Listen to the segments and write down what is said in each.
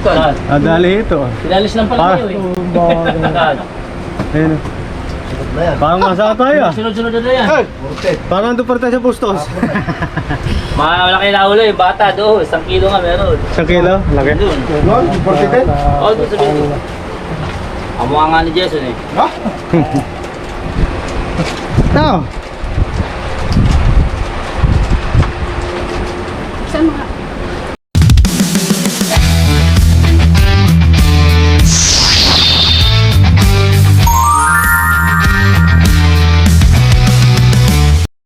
Saan? Dali ito. Pinalis lang pala kayo eh. Saan? Ayun. Parang nasa tayo ah. Sunod-sunod na yan. Parang doon pa rin tayo sa Bustos. Malaki na ulo yung bata doon. 1 kilo nga meron. 1 kilo? Laki. Doon. Oo, doon sa bilo. Kamukha nga ni Jason eh. Tao. Saan mga?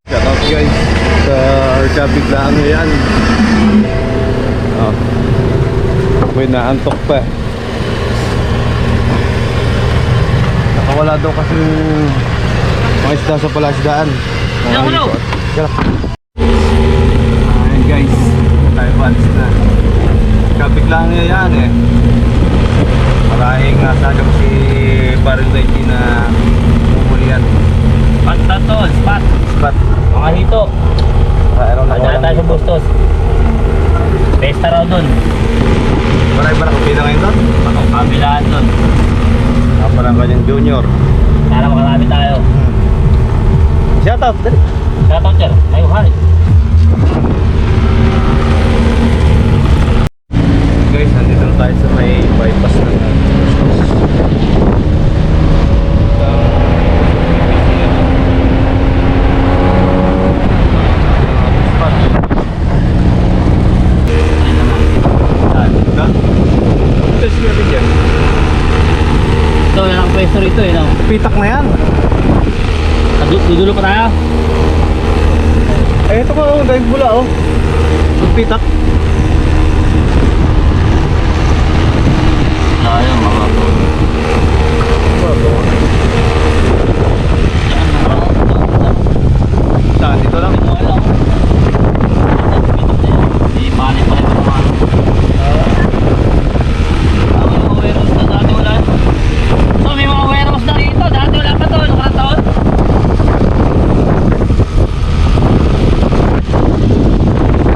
Shout out guys sa Arca biglaan na yan. May naantok pa. Nakawala daw kasi mga isda sa palasdaan. Hello. Ayan guys, tayo palis na. Kabiglaan na yan eh. Maraming nasagap si Baril 19 na umulian. Spot. Spot. Mga hito. Nadala tayo sa Bustos. Pesta raw doon. Marami ba nakapila ngayon doon? Kabilaan doon. Parang kanyang junior. Para makarami tayo. Shoutout, dali. Shoutout sir. Ayaw hari. Guys, nandito na tayo sa may bypass ng Bustos. Ito, yan ang pwesto rito eh. No? Pitak na yan. Dudulo pa tayo. Ito pa oh, dahil bula oh. Pitak. Ayaw mga bro. Saan? Dito lang? Di panik pa rin ito mga warehouse na dati wala. So may mga warehouse na rito. Dati wala pa to. Nung karataon.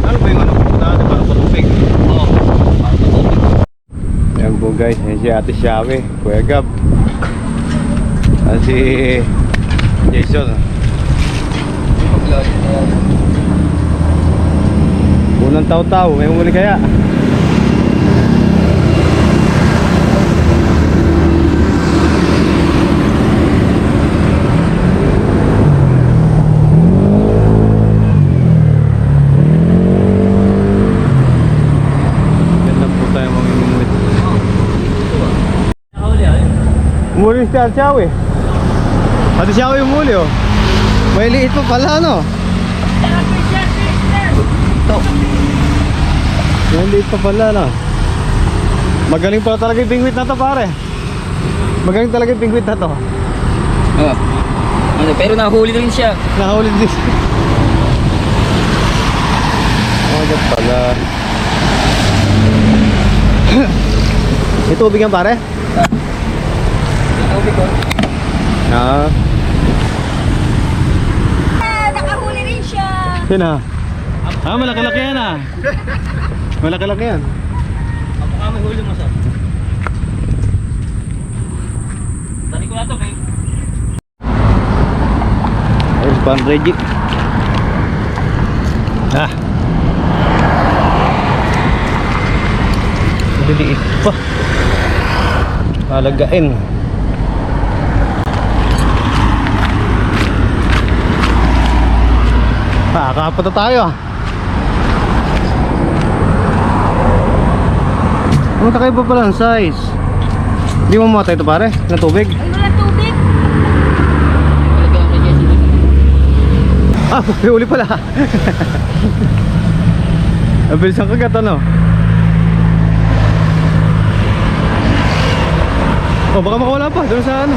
Ano ba yung ano? Dati parang patubig. Oo. Parang patubig. Ayan po guys, yan si Ate Shawe, Kuya Gab. At si Jason. Unang taw-taw, may umuli kaya? Ganda po tayo mamimimit. Nakahuli ayun. Umuli si Ate Shawe. Ate Shawe umuli oh. May liit pa pala no? Ito. May liit pa pala no? Magaling pala talaga yung pingwit na to pare. Magaling talaga yung pingwit na to. Oo. Ano, pero nahuli rin siya. Nahuli din. Oh, God pala. May tubig yan pare? Tubig ko. Ah. Nakahuli rin siya. Yan ah. Malaki-laki yan ah. Malaki-laki yan. Kapag may huli mo sir. Tani ko na to kay. Ayos pa ang Reggie. Ah. Liliit pa. Malagain. Kakapat na tayo ah. Ang kakaiba pala ang size. Hindi mo mamatay ito pare? Ng tubig? Ay, wala tubig. Ah, may uli pala. Ang bilis ang kagat ano. Oh, baka makawala pa doon sa ano.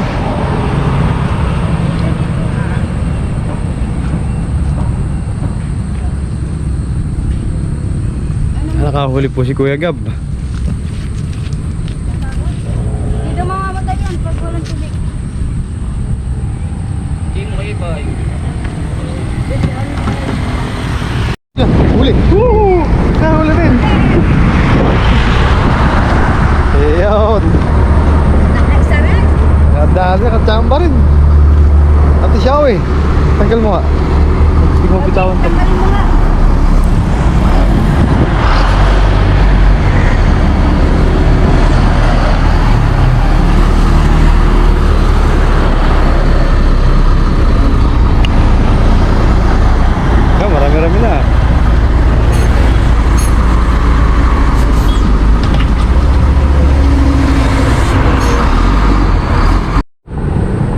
Nakahuli po si Kuya Gab. Hindi daw mamamatay yan pag walang tubig. Hindi mo kayo ba? Huli! Woo! Nahuli rin! Grabe, katsamba rin. Ate Xiao eh. Tanggal mo nga. Hindi mo bitawan to. Tanggalin mo nga. Marami-rami na.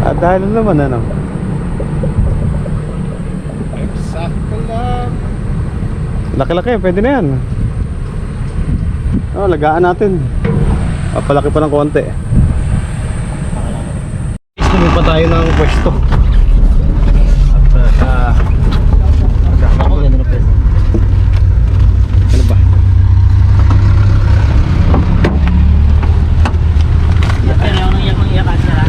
At dahil naman ano. Eksakto lang. Laki-laki, pwede na yan. Oh, lagaan natin. Papalaki pa ng konti. Hindi pa tayo ng pwesto. At Ako, gano'n na pwesto. ano ba? Iyak yan, ayaw nang iyak ng iyak kasi ha.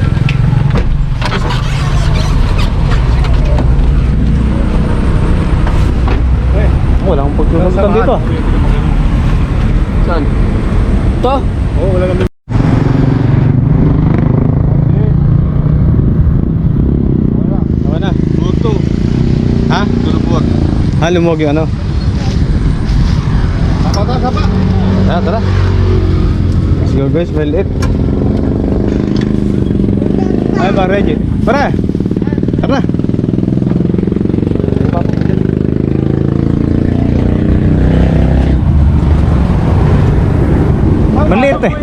Wala akong pagtulungan dito. Saan? Ito? Oo, wala kami. Wala na. Luto. Ha? Lulubuwag. Ha, lumuwag yung ano? Sapa. Tara, tara. Let's go guys, well it. Ay ba, Reggie? Para! Tara! Maliit eh.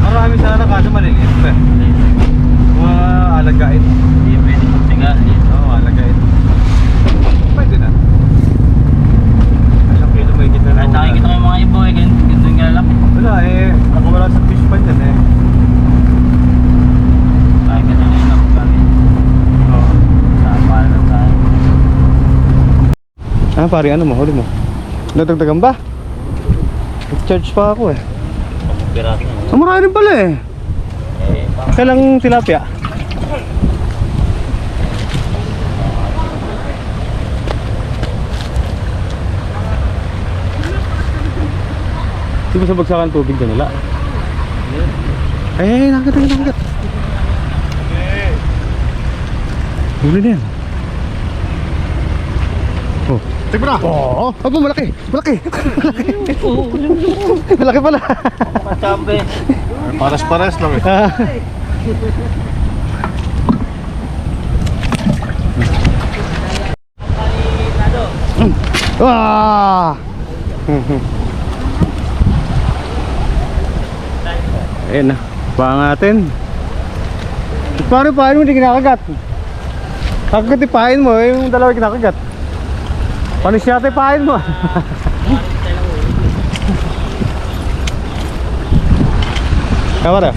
Marami sana kaso maliit pa. Mga alagain. Hindi pwede magtinga. Oo, alagain. Pwede na. Isang kilo may kita na. Kahit nakikita ko yung mga ibo eh, ganito yung kalaki. Wala eh. Ako wala sa fish pan yan eh. Nakikita ko yung nakagagin. Oo. Para na tayo. Ah, pare, ano mo? Huli mo? Nadagdagan ba? Nag-charge pa ako eh. Piraso na. Ah, marami rin pala eh. Kailang tilapia? Di ba sa bagsakan tubig na nila? Eh, nakagat. Huli na yan. Oh. Tignan na! Oo! Aba, malaki! Malaki pala! Masabi. Pares-pares lang eh. Wah! Ayan na, pangatin. Paano paano mo hindi kinakagat? Kagat ipahin mo, yung dalawa kinakagat. Paano siya tayo ipahin mo? Kamara?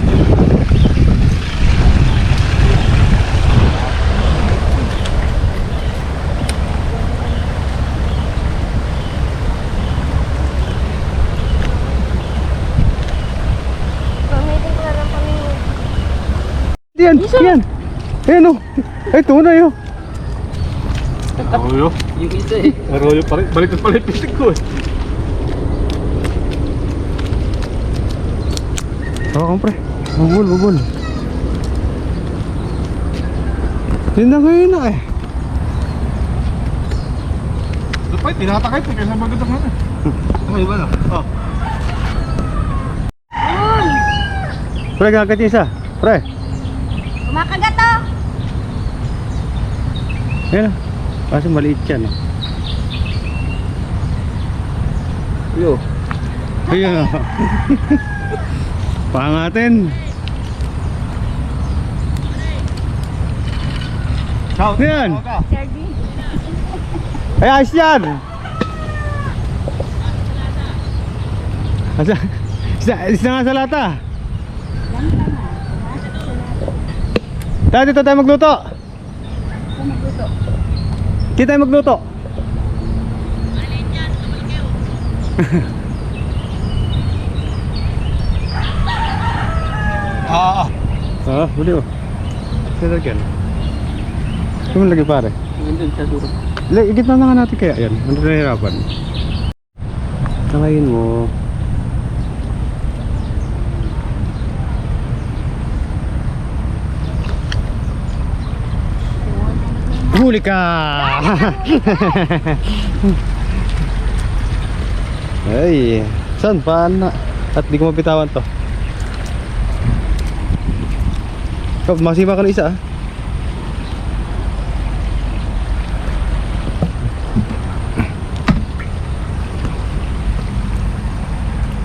Pamitin ko na lang kami. Yan, yan. Ayan o. Ay, tunay o. Arroyo. Yung isa eh. Arroyo pa rin. Baliktad pala yung pisig ko eh. Oo, kompre. Bubul. Yun na ngayon na eh. Dapat, tinatakay po. Kaya maganda ka na. Okay ba na? Oh. Pre, kagat yung isa. Pre. Kumakagat to. Ayan o. Kasi maliit yan o. Yo. Ayan o. Pangatin. Ciao. Yan. Sardine. Ay, ayos yan. Isa nga sa lata. Dito tayo magluto. Kita tayo magluto. Ah, boleh oh. Saya lagi. Cuma lagi pare. Ganda sa duro. Igit na nga natin kaya yan. Ano nahihirapan? Tangayin mo. Huli ka! Ay, saan? Paano? At di ko mapitawan to. Masima ka na isa ah.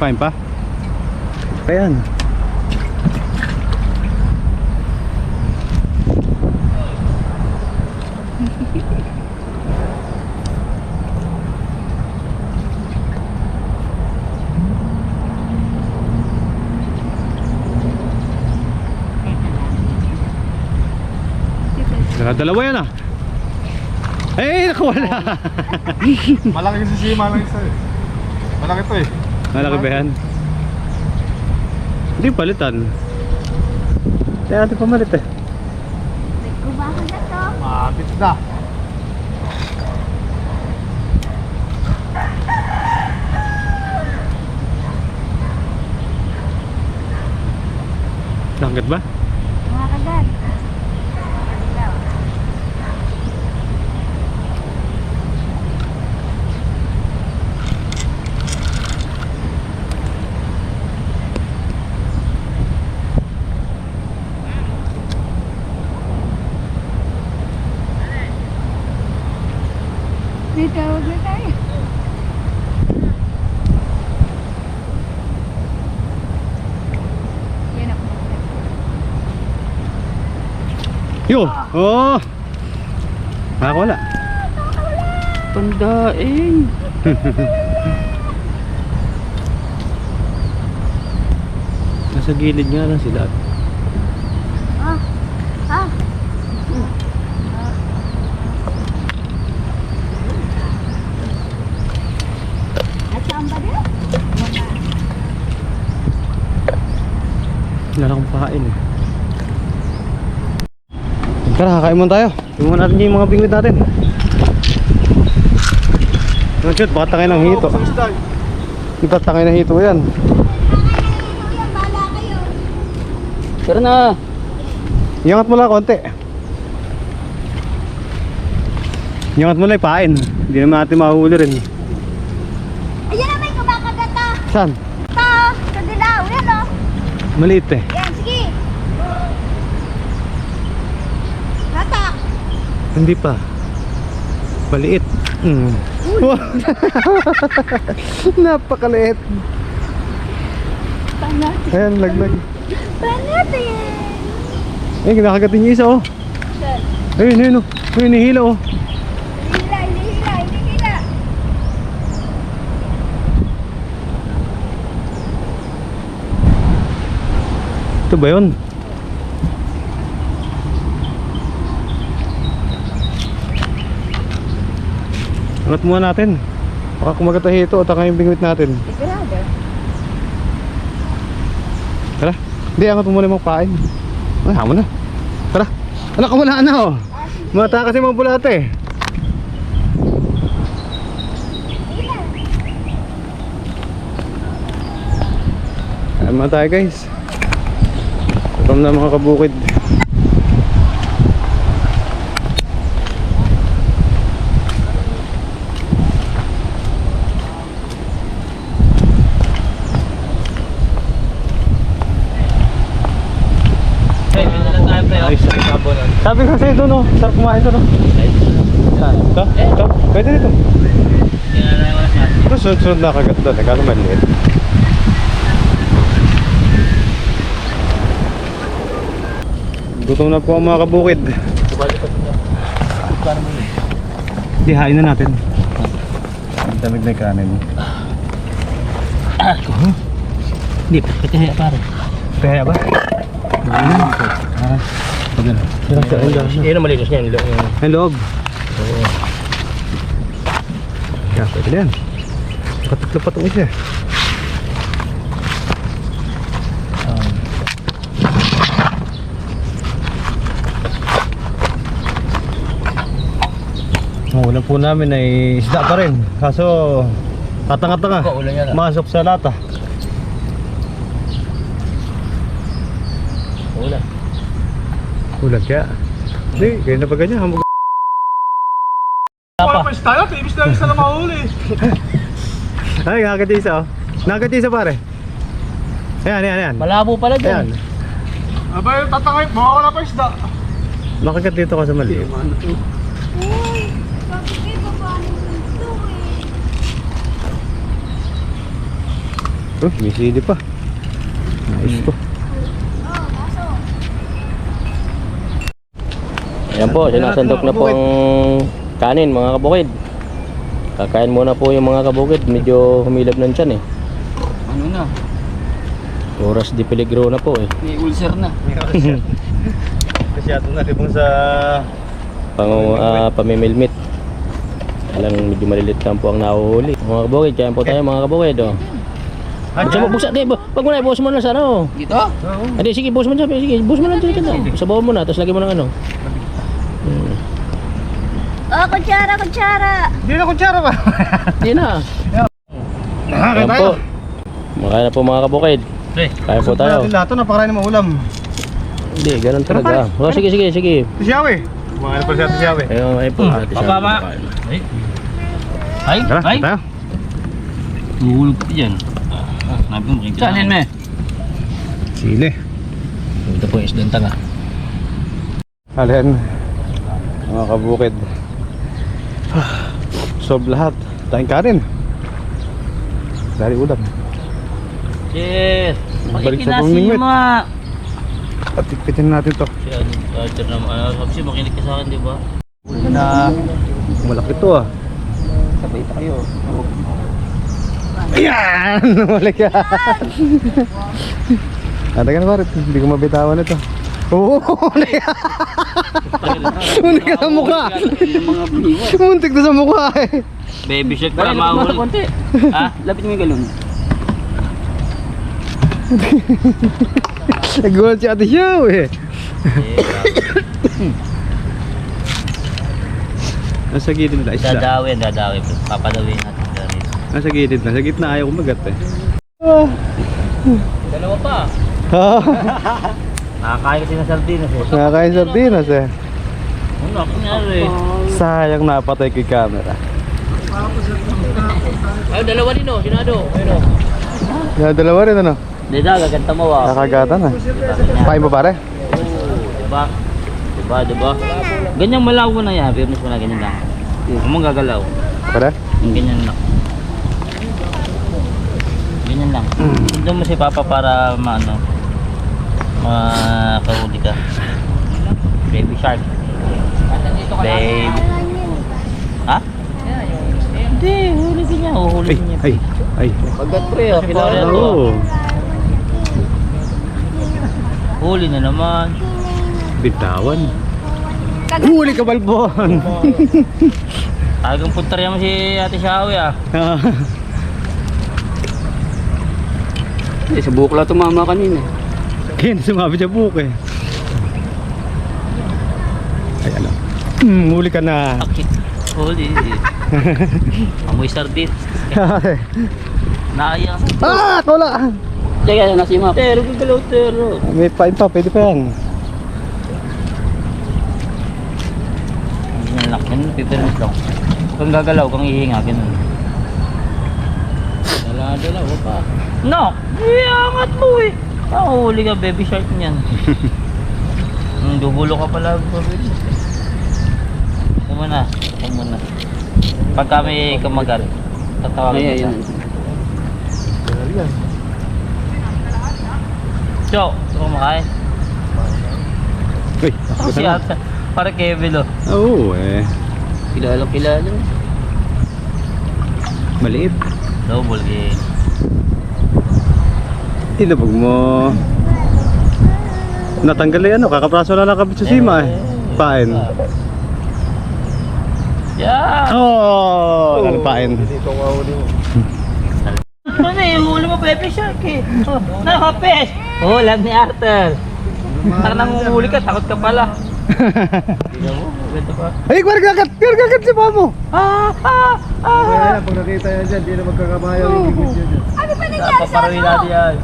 Fine pa? Ayan. Nakadalawa yan ah. Eh, nakawala. Malaki si Sima lang isa eh. Malaki to eh. Malaki ba yan? Hindi palitan. Kaya natin pamalit eh. Kumakagat to. Mabit na. Langgat ba? Kumakagat. May tawag na tayo. Yan ako. Yun! Oh! Nakawala. Pandaing. Nasa gilid nga lang sila. Ah. Ah. At saan ba din? Wala na akong pakain eh. Tara, kakain muna tayo. Tingnan natin yung mga bingwit natin. Ano shoot, baka tangay ng hito. Ito tangay ng hito yan. Tara na. Iangat mo lang konti. Iangat mo lang ipain. Hindi naman natin mahuhuli rin. Ayan na, may kumakagat to. Saan? Ito, sa dilaw. Yan o. Maliit eh. Yan, sige. Hatak. Hindi pa. Maliit. Wow. Napakaliit. Panatin. Ayan, laglag. Panatin. Ayun, kinakagatin niya isa oh. Saan? Ayun, ayun oh. Ayun, nihila oh. Hila, hila, hila. Ito ba yun? Angat muna natin. Baka kumagat ang hito o taka yung bingwit natin. Sigurado. Tara. Hindi, angat mo muna yung magpain. Ay, hamo na. Tara. Anak ka wala na oh. Mata kasi mga bulate. Ayan mga tayo guys. Ito na mga kabukid. Hey, may nalang tayo pre. Ayos. Sabi ko sa'yo doon oh. Sarap kumain doon oh. Saan? Ito? Ito? Pwede dito. Kaya na yung oras natin. Ito sunod-sunod na kagat doon. Nagkano maliit. Gutom na po ang mga kabukid. Hindi, hain na natin. Ang damig na yung kanin. Hindi, kaya pare. Kaya ba? Pagano? Yun ang malinis niya. Ang loob. Kaya pwede na yan. Nakatatlo pa itong isa. Ang ulam po namin ay isda pa rin. Kaso tatanga-tanga. Ulam yan, ah. Masok sa lata. Ulam. Ulat kaya. Hindi, ganyan na ba ganyan? Hamog. Parang may style, ibig na isa na mahuli. Ay, nakakatisa oh. Nakakatisa pare. Ayan. Malabo pala Ayan. dyan. Abay, tatangay, mawawala pa isda. Makagat dito ka sa maliit. Uy, bakit kayo paano ito eh? Oh, may sili pa. Nice to. Oh, kaso. Ayan po, sinasandok na po ang kanin mga kabukid. Kakain muna po yung mga kabukid. Medyo humilab ng tiyan eh. Ano na? Oras di peligro na po eh. May ulcer na. Kasi ato na libong sa... Pamimilmit. Alang medyo malilit lang po ang nahuhuli. Mga kabukid, kain po tayo mga kabukid oh. Buksan mo, wag mo na, ibuhos mo na sa ano. Dito? Hindi, sige, buhos mo na, sige, buhos mo na dito. Sabaw mo na, tapos lagyan mo ng ano. Oh, kutsara. Hindi na kutsara ba? Hindi na. Nakakita Ayan po. Makain na po mga kabukid. Kain po tayo. Lahat ito, napakarami ng ulam. Hindi, ganun talaga. Oh, sige. Si Xiaowi. Kumain na pala siya si Xiaowi. Ayun po. Pababa. Ay, Tara, tayo. Tuhulog ka dyan. Saan me? Sili. Ito po yung isdang tanga. Alin, mga kabukid. Sob lahat. Tayong kanin. Dari ulam. Yes. Balik sa pamingwit. mga... At ikpitin natin to. Si Roger naman. Kasi makinig ka sa akin, di ba? Na malaki to ah. Sabay pa kayo. Ayan! Malik yan! Ata ka na parit, hindi ko mabitawan ito. Oo! Muntik ka sa mukha! Muntik na sa mukha eh! Baby shark para mahuli. Ha? Lapit mo yung galon. Nagulat si Ate Xiao eh! Nasa gilid na isda. Dadawin. Papadawin natin. Nasa gilid na, sa gitna ayaw kumagat eh. Dalawa pa. Nakakain kasi ng sardinas eh. Nakakain sardinas eh. Ano, kunyari. Sayang napatay ko yung camera. Ay, dalawa din o. Sinado. Ayun o. Dalawa rin ano? Hindi na, gaganta mo ah. Nakagatan ah. Pain mo pare? Diba? Diba? Ganyang malawo na yan. Fairness mo na ganyan lang. Huwag mong gagalaw. Pare? Ganyan lang. Ganyan lang. Doon mo si Papa para makahuli ka. Baby shark. Baby. Ha? Hindi, huli din niya. Huli niya. Ay. Pagkat pre, kilala to. Oo. Huli na naman. Bitawan. Huli ka balbon. Agang punta mo si Ate Xiaowi ah. Sa buhok lang tumama kanina. Kaya sumabi sa buhok eh. Ay ano. Huli ka na. Akit. Huli. Amoy sardin. Naayang. Wala. Teka, nasa yung map. Tero, gagalaw, tero. May pain pa, pwede pa yan. Ganyan lang, ganun, pipirinit lang. Kung gagalaw, kung ihinga, ganun. Dala, wag pa. No! Iangat mo eh! Huli ka, baby shark niyan. Dugulo ka pala, baby. Ito muna. Pagka may kamagal, tatawagin mo siya. So, ito kumakain. Uy, Ako si Ata. Para Kevin oh. Oo eh. Kilala. Maliit. Double game. Tinabog mo. Natanggal na yan, kakapraso na nakabit sa sima eh. Pain. Yeah! Oh! Ano pain? Ano eh, huli mo baby shark eh. Oh, nakapes! Hulag ni Arthur. Taka nang huli ka, takot ka pala. Tingnan mo, ganda pa. Ay, kargagat si Mamo. Kaya pag nakita yan dyan, di na magkakamayaw yung bibig dyan. Ano ba nangyari sa Paparawin ano? natin yan.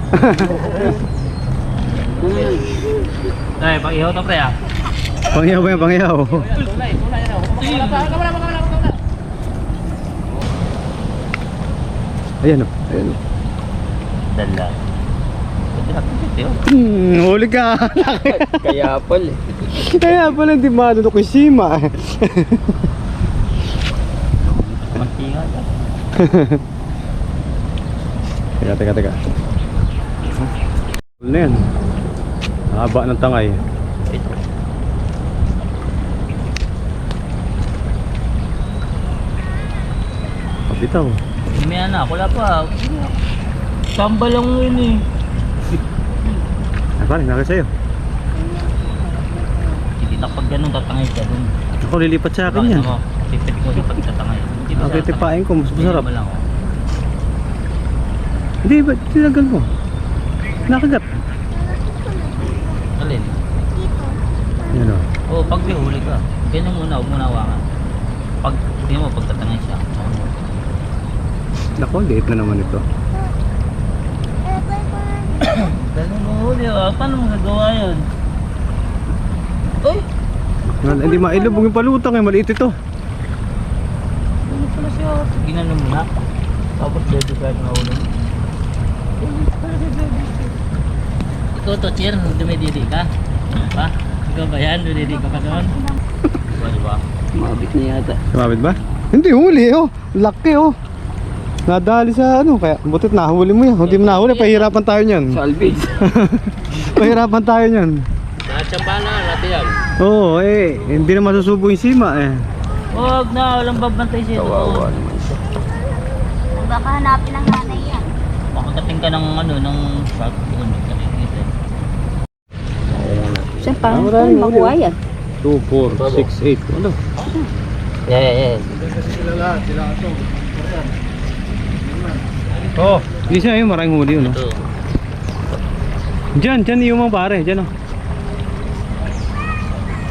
Ay, pag-ihaw to pre ah. Pangyaw ba yan, pangyaw? Ayan o, ayan o. Dala. Huli ka. Kaya pala. Kaya pala hindi malunok yung sima. Mantinga yan. Teka. Ano yan? Haba ng tangay. Ito. Pabitaw. May anak, wala pa. Samba lang yun eh. Ay pare, nakita sa'yo. Hindi na pag ganun tatangay ka dun. Ako lilipat sa akin yan. Tipid ko sa pagtatangay. Hindi ba Okay, sa tipain ko, mas masarap. Hindi mo lang oh. Hindi, ba't tinagal mo? Nakagat. Alin? Yan o. Oo, pag bihuli ka. Ganyan muna, huwag muna hawakan. Pag, tingnan mo, pagtatangay siya. Nako, liit na naman ito. Ganyan mo huli ah. Paano mo nagawa yun? Uy! Hindi mailubog yung palutang eh, maliit ito. Ano pala siya? Ginano mo na. Tapos baby flag na ulo. Ikaw to, Chir, dumididi ka? Pa? Ikaw ba yan? Dumididi ka pa doon? Diba? Mabit na yata. Sumabit ba? Hindi, huli oh. Laki oh. Nadali sa ano, kaya butit nahuli mo yan. Hindi mo nahuli, pahirapan tayo niyan. Salvage. Pahirapan tayo niyan. Natsamba na natin yan. Oo, hindi na masusubo yung sima eh. Huwag na, walang babantay siya. Kawawa naman siya. Baka hanapin ng nanay yan. Makakating ka ng ano, ng shark doon. Nakikita. Saan pa? Maraming makuha yan? 2, 4, 6, 8. Ano? Yeah. Sila lahat, sila ito. Oo. Hindi siya yun, maraming huli yun. Ito. Diyan yung mga pare. Diyan oh.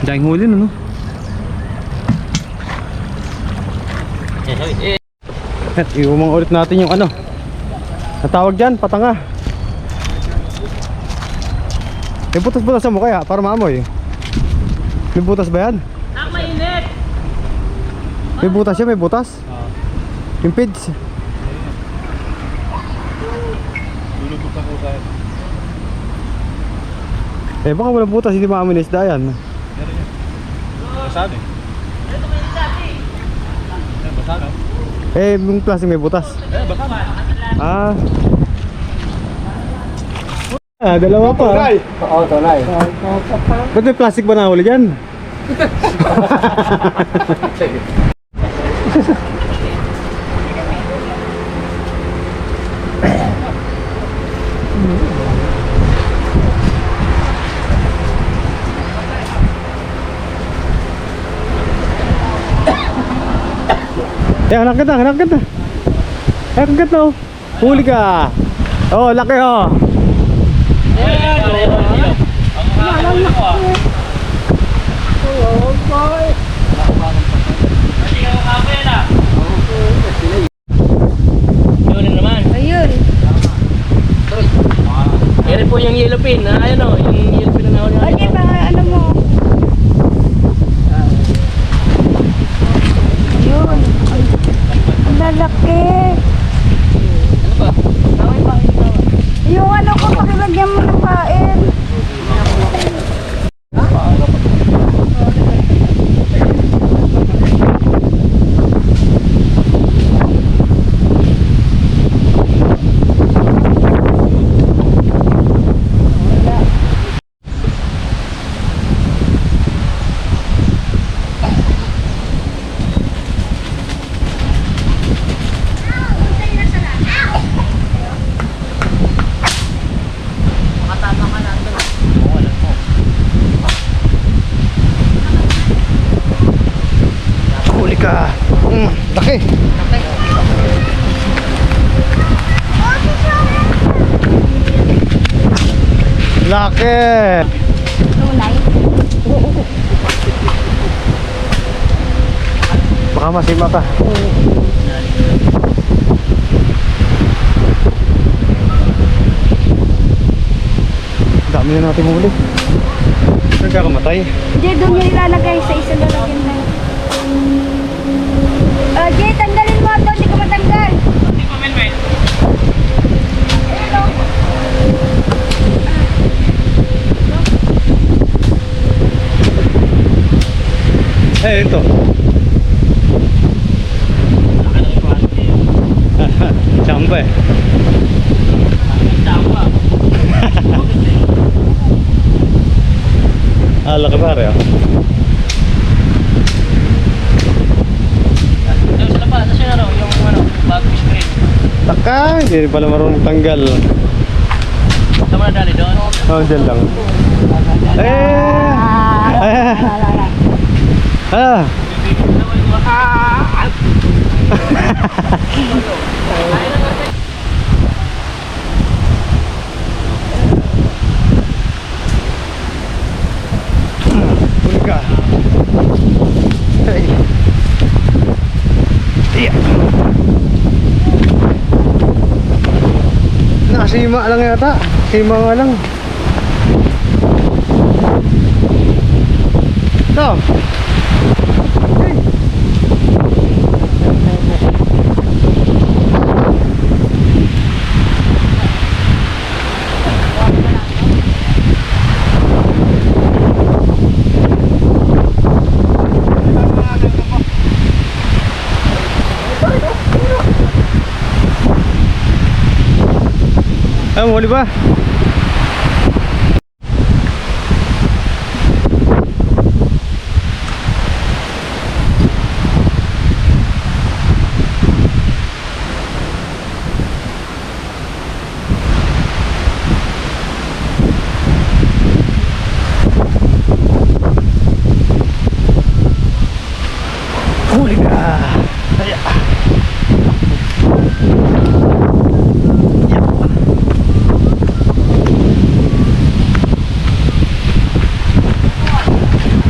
Diyan huli no. At iumang ulit natin yung ano. Natawag dyan, patanga. May butas-butas sa mukha para maamoy. May butas ba yan? Mainit! May butas siya, may butas? Yung pids. Lulubog ako sa Eh baka walang butas, hindi maamoy na isda yan. basado eh. Basado. Eh, yung plastic may butas. Basado. Ah. Dalawa pa. Oo, tunay. Ba't may plastic ba nahuli dyan? Hanap kita. Hanap kita oh. Huli ka. Oh, laki oh. Yun naman. Ayun. Yan po yung yellow pin. Ayun o, yung yellow pin na nahuli. Ano ba ano mo? Ayun. Ang lalaki. Ano ba? Yung ano ko, pakilagyan mo ng kain. Huli ka. Laki. Laki. Tunay. Baka masima ka. Dami na natin huli. Nagkakamatay. Jay, doon nyo ilalagay sa isang lalagyan na. Jay, tanggalin mo ito. Hindi ka matanggal. Hindi ko men. Eh, ito. Laki ng quality. Chamba eh. Ang tama. Laki pare ah. Yung sa labas, yung bagong spray. Taka, hindi rin pala marunong tanggal. Saan mo na dali doon? Oh, dyan lang. Ah! Huli ka. Hey. Iya. Nakasima lang yata. Sima nga lang. Ito. Hey. Huli ba? Huli ka! Ayan.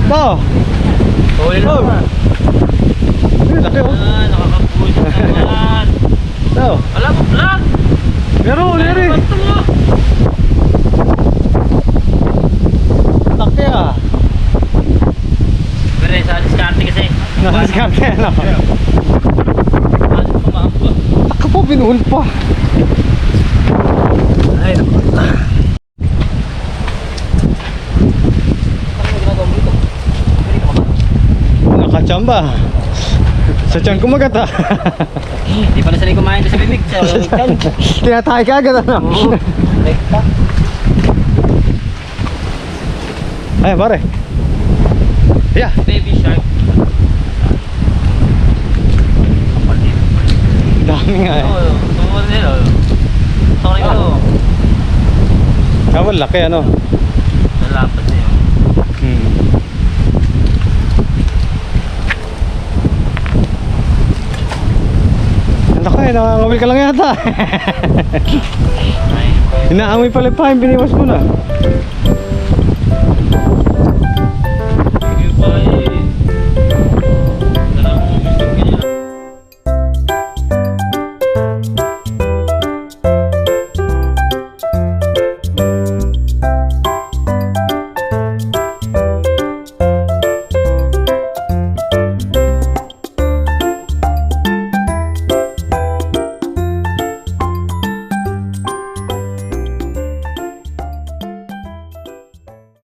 Ito! Huli naman. Laki oh! Nakakapulit naman. Ito! Alam mo, vlog! Meron! Meron! Ba't mo? Laki ah! Pero sa diskarte kasi. Nakaskarte ano? Ano pa maambot? Laki po, binuhol pa! Ay, nakachamba! Sa tiyan kumagat ah! Hindi pala sila kumain doon sa bibig. Sa tiyan. Tinatay ka agad ano? Rekta. Ay pare! Yeah! Baby shark. Dami nga eh! Oo, tungkol nila. Sorry ko. Kawan laki ano? Nalapat na yun. Ang laki, nakangawil ka lang yata! Inaamoy pala pa yung biniwas mo na.